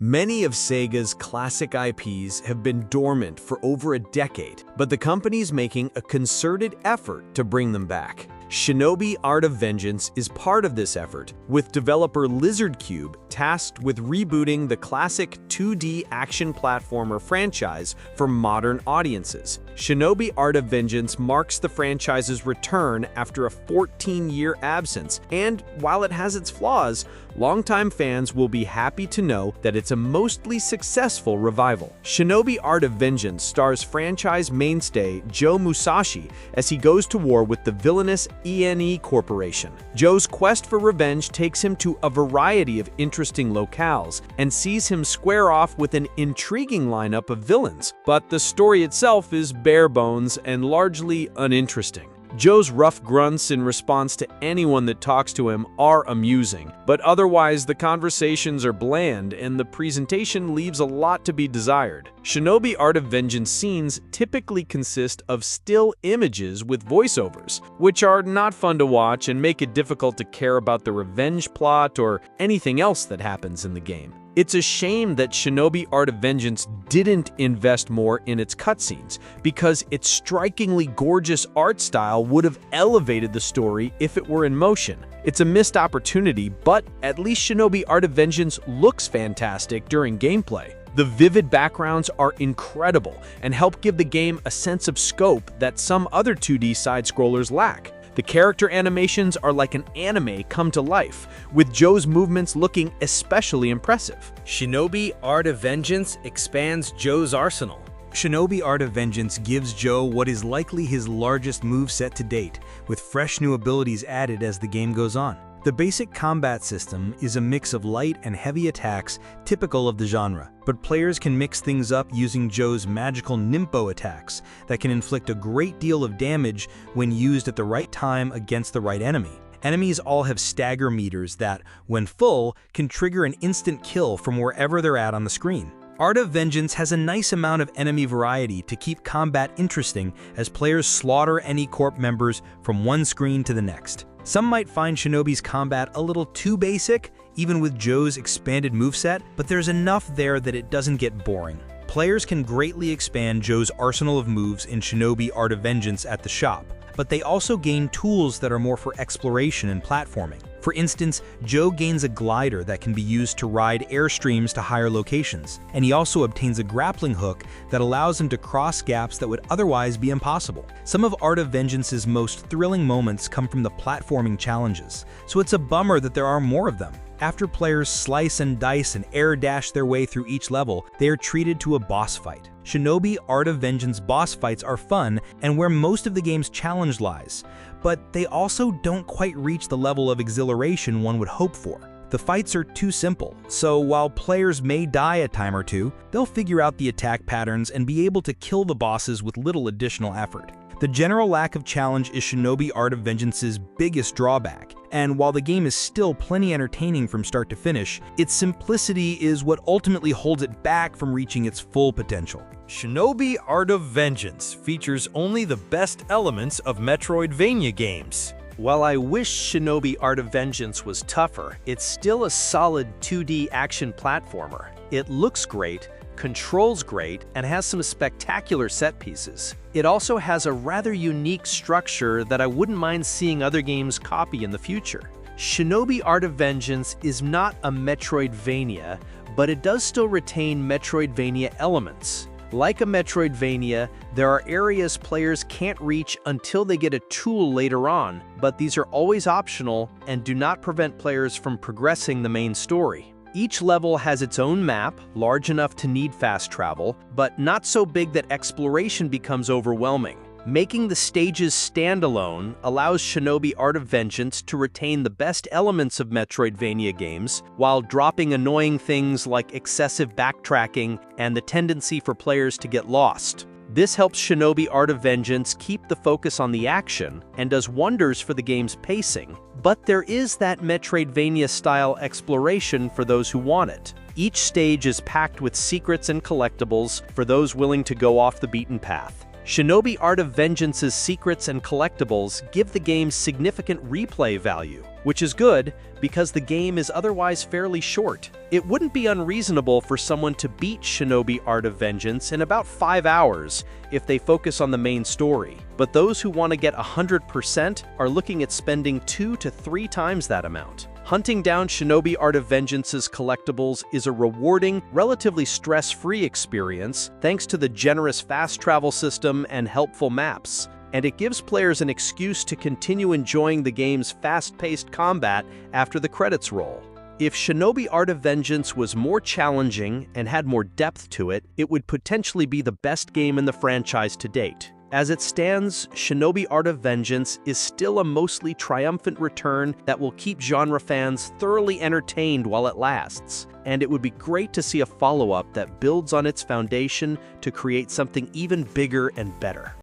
Many of Sega's classic IPs have been dormant for over a decade, but the company's making a concerted effort to bring them back. Shinobi Art of Vengeance is part of this effort, with developer Lizard Cube tasked with rebooting the classic 2D action platformer franchise for modern audiences. Shinobi Art of Vengeance marks the franchise's return after a 14-year absence, and while it has its flaws, longtime fans will be happy to know that it's a mostly successful revival. Shinobi Art of Vengeance stars franchise mainstay Joe Musashi as he goes to war with the villainous ENE Corporation. Joe's quest for revenge takes him to a variety of interesting locales and sees him square off with an intriguing lineup of villains, but the story itself is bare bones and largely uninteresting. Joe's rough grunts in response to anyone that talks to him are amusing, but otherwise the conversations are bland and the presentation leaves a lot to be desired. Shinobi Art of Vengeance scenes typically consist of still images with voiceovers, which are not fun to watch and make it difficult to care about the revenge plot or anything else that happens in the game. It's a shame that Shinobi Art of Vengeance didn't invest more in its cutscenes, because its strikingly gorgeous art style would have elevated the story if it were in motion. It's a missed opportunity, but at least Shinobi Art of Vengeance looks fantastic during gameplay. The vivid backgrounds are incredible and help give the game a sense of scope that some other 2D side-scrollers lack. The character animations are like an anime come to life, with Joe's movements looking especially impressive. Shinobi Art of Vengeance expands Joe's arsenal. Shinobi Art of Vengeance gives Joe what is likely his largest moveset to date, with fresh new abilities added as the game goes on. The basic combat system is a mix of light and heavy attacks typical of the genre, but players can mix things up using Joe's magical Nimpo attacks that can inflict a great deal of damage when used at the right time against the right enemy. Enemies all have stagger meters that, when full, can trigger an instant kill from wherever they're at on the screen. Art of Vengeance has a nice amount of enemy variety to keep combat interesting as players slaughter ENE Corp members from one screen to the next. Some might find Shinobi's combat a little too basic, even with Joe's expanded moveset, but there's enough there that it doesn't get boring. Players can greatly expand Joe's arsenal of moves in Shinobi Art of Vengeance at the shop, but they also gain tools that are more for exploration and platforming. For instance, Joe gains a glider that can be used to ride airstreams to higher locations, and he also obtains a grappling hook that allows him to cross gaps that would otherwise be impossible. Some of Art of Vengeance's most thrilling moments come from the platforming challenges, so it's a bummer that there are more of them. After players slice and dice and air dash their way through each level, they are treated to a boss fight. Shinobi Art of Vengeance boss fights are fun and where most of the game's challenge lies, but they also don't quite reach the level of exhilaration one would hope for. The fights are too simple, so while players may die a time or two, they'll figure out the attack patterns and be able to kill the bosses with little additional effort. The general lack of challenge is Shinobi Art of Vengeance's biggest drawback, and while the game is still plenty entertaining from start to finish, its simplicity is what ultimately holds it back from reaching its full potential. Shinobi Art of Vengeance features only the best elements of Metroidvania games. While I wish Shinobi Art of Vengeance was tougher, it's still a solid 2D action platformer. It looks great, controls great, and has some spectacular set pieces. It also has a rather unique structure that I wouldn't mind seeing other games copy in the future. Shinobi Art of Vengeance is not a Metroidvania, but it does still retain Metroidvania elements. Like a Metroidvania, there are areas players can't reach until they get a tool later on, but these are always optional and do not prevent players from progressing the main story. Each level has its own map, large enough to need fast travel, but not so big that exploration becomes overwhelming. Making the stages standalone allows Shinobi Art of Vengeance to retain the best elements of Metroidvania games, while dropping annoying things like excessive backtracking and the tendency for players to get lost. This helps Shinobi Art of Vengeance keep the focus on the action and does wonders for the game's pacing, but there is that Metroidvania-style exploration for those who want it. Each stage is packed with secrets and collectibles for those willing to go off the beaten path. Shinobi Art of Vengeance's secrets and collectibles give the game significant replay value, which is good because the game is otherwise fairly short. It wouldn't be unreasonable for someone to beat Shinobi Art of Vengeance in about 5 hours if they focus on the main story, but those who want to get 100% are looking at spending 2 to 3 times that amount. Hunting down Shinobi Art of Vengeance's collectibles is a rewarding, relatively stress-free experience thanks to the generous fast travel system and helpful maps, and it gives players an excuse to continue enjoying the game's fast-paced combat after the credits roll. If Shinobi Art of Vengeance was more challenging and had more depth to it, it would potentially be the best game in the franchise to date. As it stands, Shinobi Art of Vengeance is still a mostly triumphant return that will keep genre fans thoroughly entertained while it lasts, and it would be great to see a follow-up that builds on its foundation to create something even bigger and better.